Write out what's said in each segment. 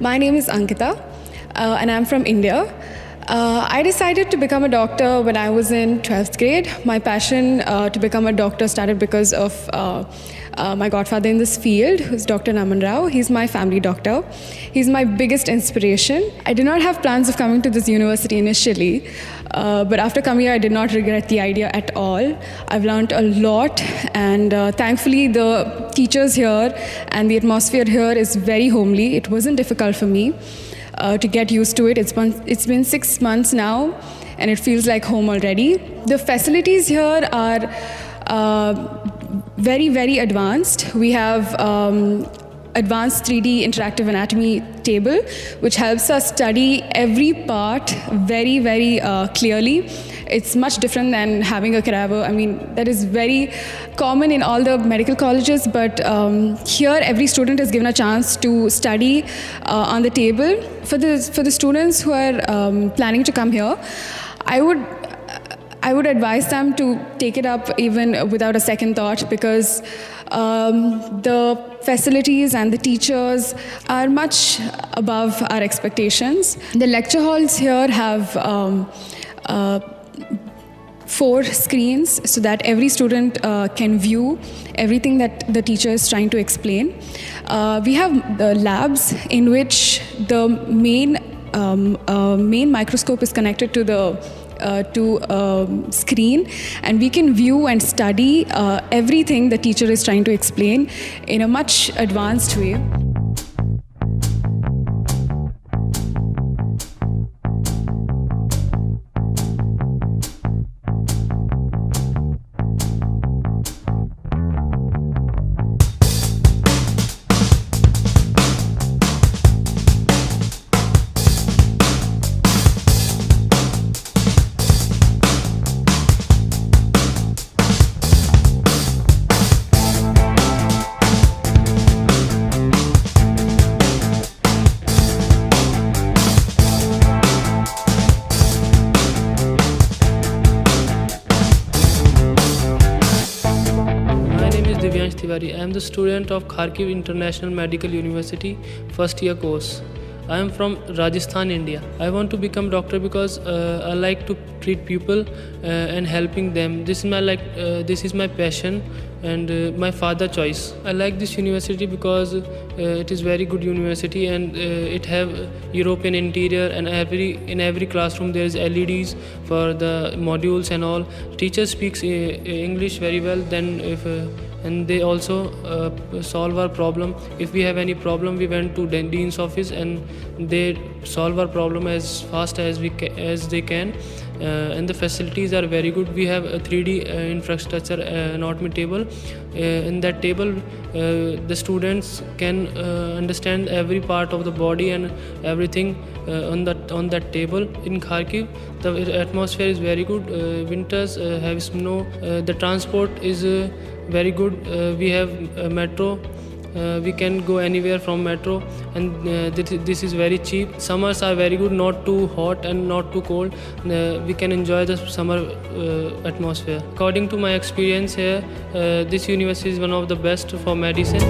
My name is Ankita, and I'm from India. I decided to become a doctor when I was in 12th grade. My passion to become a doctor started because of my godfather in this field, who's Dr. Naman Rao. He's my family doctor. He's my biggest inspiration. I did not have plans of coming to this university initially, but after coming here, I did not regret the idea at all. I've learned a lot, and thankfully, the teachers here and the atmosphere here is very homely. It wasn't difficult for me to get used to it. It's been 6 months now, and it feels like home already. The facilities here are very, very advanced. We have advanced 3D interactive anatomy table, which helps us study every part very, very clearly. It's much different than having a cadaver. I mean, that is very common in all the medical colleges, but here every student is given a chance to study on the table. For the students who are planning to come here, I would advise them to take it up even without a second thought, because the facilities and the teachers are much above our expectations. The lecture halls here have 4 screens so that every student can view everything that the teacher is trying to explain. We have the labs in which the main microscope is connected to the screen, and we can view and study everything the teacher is trying to explain in a much advanced way. Divyansh Tiwari. I am the student of Kharkiv International Medical University, first year course. I am from Rajasthan, India. I want to become doctor because I like to treat people and helping them. This is my passion and my father choice. I like this university because it is very good university, and it have European interior, and in every classroom there is LEDs for the modules and all. Teacher speaks English very well. And they also solve our problem. If we have any problem, we went to Dean's office and they solve our problem as fast as they can. And the facilities are very good. We have a 3D infrastructure anatomy table. In that table, the students can understand every part of the body and everything on that table. In Kharkiv, the atmosphere is very good. Winters have snow. The transport is very good. We have a metro. We can go anywhere from metro, and this is very cheap. Summers are very good, not too hot and not too cold. We can enjoy the summer atmosphere. According to my experience here, this university is one of the best for medicine.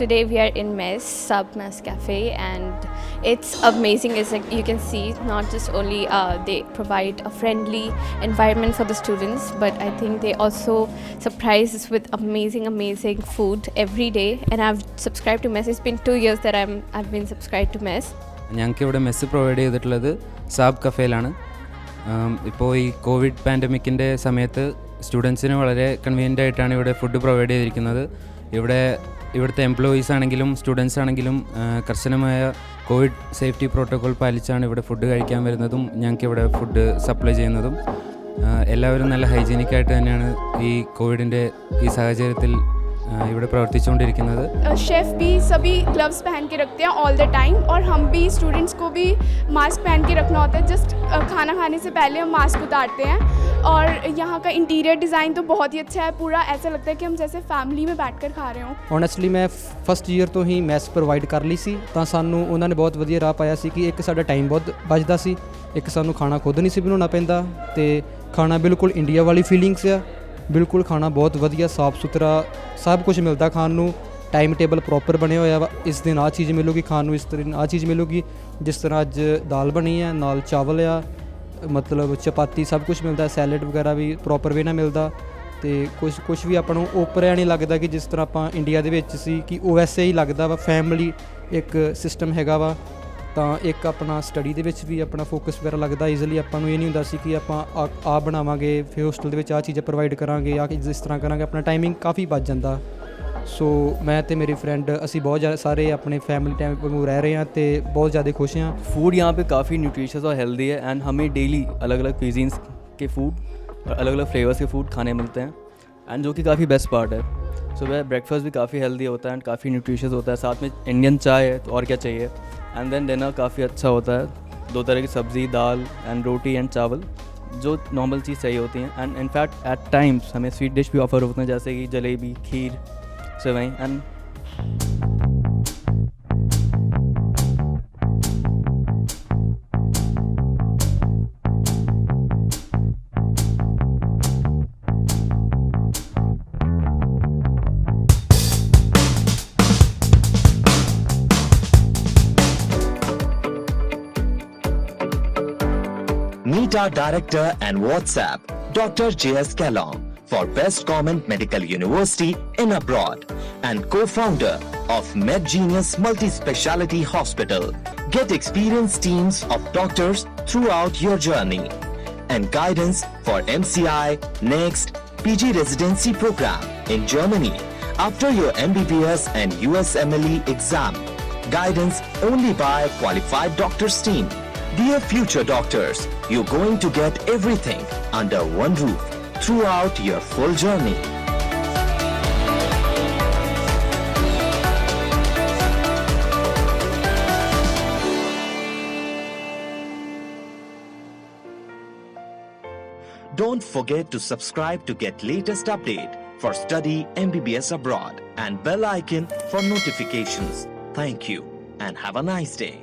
Today we are in Mess, Sub Mess Cafe, and it's amazing. It's like you can see, not just only they provide a friendly environment for the students, but I think they also surprise us with amazing food every day. And I've subscribed to Mess. It's been 2 years that I've been subscribed to Mess. ഞങ്ങൾക്ക് ഇവിടെ mess provide ചെയ്തിട്ടുള്ളത് സാബ് കഫേയിലാണ്. ഇപ്പോൾ ഈ Covid പാൻഡമിക്കിൻ്റെ സമയത്ത് സ്റ്റുഡൻസിന് വളരെ convenient ആയിട്ടാണ് ഇവിടെ ഫുഡ് പ്രൊവൈഡ് ചെയ്തിരിക്കുന്നത്. ഇവിടുത്തെ എംപ്ലോയീസ് ആണെങ്കിലും സ്റ്റുഡൻസ് ആണെങ്കിലും കർശനമായ കോവിഡ് സേഫ്റ്റി പ്രോട്ടോകോൾ പാലിച്ചാണ് ഇവിടെ ഫുഡ് കഴിക്കാൻ വരുന്നതും ഞങ്ങൾക്ക് ഇവിടെ ഫുഡ് സപ്ലൈ ചെയ്യുന്നതും. എല്ലാവരും നല്ല ഹൈജീനിക്കായിട്ട് തന്നെയാണ് ഈ കോവിഡിൻ്റെ ഈ സാഹചര്യത്തിൽ ഇവിടെ പ്രവർത്തിച്ചുകൊണ്ടിരിക്കുന്നത്. शेफ़ भी सभी ग्लव्स पहन के रखते हैं ऑल द टाइम, और हम भी स्टूडेंट्स को भी मास्क पहन के रखना होता है. जस्ट खाना खाने से पहले हम मास्क उतारते हैं. और यहाँ का इंटीरियर डिज़ाइन तो बहुत ही अच्छा है. पूरा ऐसा लगता है कि हम जैसे फैमिली में बैठकर खा रहे हों. ਓਨੈਸਟਲੀ ਮੈਂ ਫਸਟ ਈਅਰ ਤੋਂ ਹੀ ਮੈਸ ਪ੍ਰੋਵਾਈਡ ਕਰ ਲਈ ਸੀ, ਤਾਂ ਸਾਨੂੰ ਉਹਨਾਂ ਨੇ ਬਹੁਤ ਵਧੀਆ ਰਾਹ ਪਾਇਆ ਸੀ ਕਿ ਇੱਕ ਸਾਡਾ ਟਾਈਮ ਬਹੁਤ ਬਚਦਾ ਸੀ, ਇੱਕ ਸਾਨੂੰ ਖਾਣਾ ਖੁਦ ਨਹੀਂ ਸੀ ਬਣਾਉਣਾ ਪੈਂਦਾ, ਤੇ ਖਾਣਾ ਬਿਲਕੁਲ ਇੰਡੀਆ ਵਾਲੀ ਫੀਲਿੰਗਸ ਆ. ਬਿਲਕੁਲ ਖਾਣਾ ਬਹੁਤ ਵਧੀਆ ਸਾਫ ਸੁਥਰਾ ਸਭ ਕੁਝ ਮਿਲਦਾ ਖਾਣ ਨੂੰ. ਟਾਈਮ ਟੇਬਲ ਪ੍ਰੋਪਰ ਬਣਿਆ ਹੋਇਆ ਵਾ. ਇਸ ਦਿਨ ਆਹ ਚੀਜ਼ ਮਿਲੂਗੀ ਖਾਣ ਨੂੰ, ਇਸ ਤਰ੍ਹਾਂ ਆਹ ਚੀਜ਼ ਮਿਲੂਗੀ. ਜਿਸ ਤਰ੍ਹਾਂ ਅੱਜ ਦਾਲ ਬਣੀ ਆ, ਨਾਲ ਚਾਵਲ ਆ, ਮਤਲਬ ਚਪਾਤੀ, ਸਭ ਕੁਝ ਮਿਲਦਾ. ਸੈਲਡ ਵਗੈਰਾ ਵੀ ਪ੍ਰੋਪਰ ਵੇ ਨਾਲ ਮਿਲਦਾ. ਅਤੇ ਕੁਛ ਵੀ ਆਪਾਂ ਨੂੰ ਓਪਰਿਆ ਨਹੀਂ ਲੱਗਦਾ ਕਿ ਜਿਸ ਤਰ੍ਹਾਂ ਆਪਾਂ ਇੰਡੀਆ ਦੇ ਵਿੱਚ ਸੀ, ਕਿ ਉਹ ਵੈਸੇ ਹੀ ਲੱਗਦਾ ਵਾ. ਫੈਮਿਲੀ ਇੱਕ ਸਿਸਟਮ ਹੈਗਾ ਵਾ, ਤਾਂ ਇੱਕ ਆਪਣਾ ਸਟੱਡੀ ਦੇ ਵਿੱਚ ਵੀ ਆਪਣਾ ਫੋਕਸ ਵਗੈਰਾ ਲੱਗਦਾ ਈਜ਼ੀਲੀ. ਆਪਾਂ ਨੂੰ ਇਹ ਨਹੀਂ ਹੁੰਦਾ ਸੀ ਕਿ ਆਪਾਂ ਆਹ ਬਣਾਵਾਂਗੇ, ਫਿਰ ਹੋਸਟਲ ਦੇ ਵਿੱਚ ਆਹ ਚੀਜ਼ਾਂ ਪ੍ਰੋਵਾਈਡ ਕਰਾਂਗੇ, ਆਹ ਜਿਸ ਤਰ੍ਹਾਂ ਕਰਾਂਗੇ. ਆਪਣਾ ਟਾਈਮਿੰਗ ਕਾਫੀ ਬਚ ਜਾਂਦਾ. ਸੋ ਮੈਂ ਅਤੇ ਮੇਰੇ ਫਰੈਂਡ ਅਸੀਂ ਬਹੁਤ ਜ਼ਿਆਦਾ ਸਾਰੇ ਆਪਣੇ ਫੈमिली टाइम वांगू रह रहे हैं तो बहुत ज़्यादा खुश हैं. फूड यहाँ पे काफ़ी न्यूट्रिशियस और हेल्दी है, एंड हमें डेली अलग अलग क्विजीन्स के फूड और अलग अलग फ्लेवर्स के फूड खाने मिलते हैं, एंड जो कि काफ़ी बेस्ट पार्ट है. सुबह ब्रेकफास्ट भी काफ़ी हेल्दी होता है एंड काफ़ी न्यूट्रिशियस होता है. साथ में इंडियन चाय है तो और क्या चाहिए. एंड देन डिनर काफ़ी अच्छा होता है. 2 तरह की सब्ज़ी, दाल एंड रोटी एंड चावल, जो नॉर्मल चीज़ चाहिए होती हैं. एंड इनफैक्ट एट टाइम्स हमें स्वीट डिश भी ऑफर होते हैं, जैसे कि jalebi, kheer, sevai. And Meet our director and WhatsApp, Dr. J.S. Kalong, for Best Government Medical University in Abroad and co-founder of MedGenius Multi-Speciality Hospital. Get experienced teams of doctors throughout your journey and guidance for MCI, NEXT, PG residency program in Germany after your MBBS and USMLE exam. Guidance only by qualified doctors team. Dear future doctors, you're going to get everything under one roof throughout your full journey. Don't forget to subscribe to get latest update for study MBBS abroad and bell icon for notifications. Thank you and have a nice day.